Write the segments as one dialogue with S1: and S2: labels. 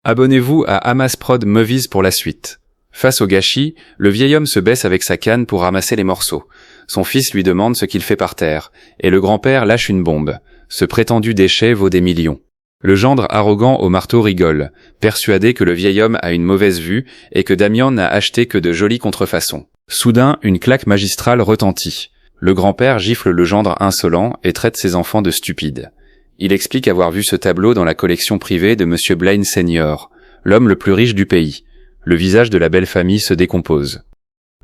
S1: Abonnez-vous à Amasprod Movies pour la suite. Face au gâchis, le vieil homme se baisse avec sa canne pour ramasser les morceaux. Son fils lui demande ce qu'il fait par terre, et le grand-père lâche une bombe. Ce prétendu déchet vaut des millions. Le gendre arrogant au marteau rigole, persuadé que le vieil homme a une mauvaise vue et que Damian n'a acheté que de jolies contrefaçons. Soudain, une claque magistrale retentit. Le grand-père gifle le gendre insolent et traite ses enfants de stupides. Il explique avoir vu ce tableau dans la collection privée de Monsieur Blaine Senior, l'homme le plus riche du pays. Le visage de la belle famille se décompose.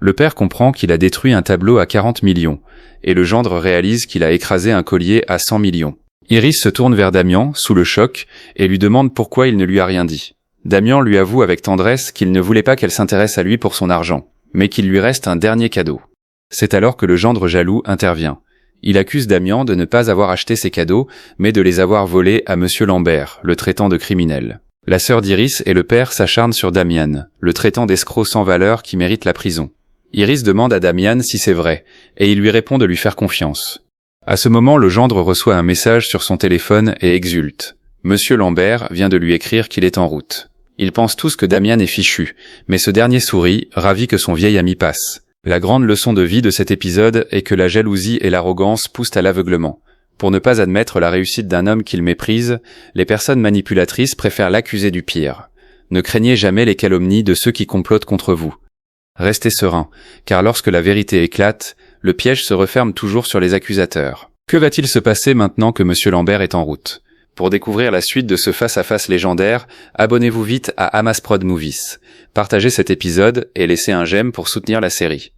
S1: Le père comprend qu'il a détruit un tableau à 40 millions, et le gendre réalise qu'il a écrasé un collier à 100 millions. Iris se tourne vers Damian, sous le choc, et lui demande pourquoi il ne lui a rien dit. Damian lui avoue avec tendresse qu'il ne voulait pas qu'elle s'intéresse à lui pour son argent, mais qu'il lui reste un dernier cadeau. C'est alors que le gendre jaloux intervient. Il accuse Damian de ne pas avoir acheté ses cadeaux, mais de les avoir volés à Monsieur Lambert, le traitant de criminel. La sœur d'Iris et le père s'acharnent sur Damian, le traitant d'escroc sans valeur qui mérite la prison. Iris demande à Damian si c'est vrai, et il lui répond de lui faire confiance. À ce moment, le gendre reçoit un message sur son téléphone et exulte. Monsieur Lambert vient de lui écrire qu'il est en route. Ils pensent tous que Damian est fichu, mais ce dernier sourit, ravi que son vieil ami passe. La grande leçon de vie de cet épisode est que la jalousie et l'arrogance poussent à l'aveuglement. Pour ne pas admettre la réussite d'un homme qu'ils méprisent, les personnes manipulatrices préfèrent l'accuser du pire. Ne craignez jamais les calomnies de ceux qui complotent contre vous. Restez serein, car lorsque la vérité éclate, le piège se referme toujours sur les accusateurs. Que va-t-il se passer maintenant que Monsieur Lambert est en route ? Pour découvrir la suite de ce face-à-face légendaire, abonnez-vous vite à Amasprod Movies. Partagez cet épisode et laissez un j'aime pour soutenir la série.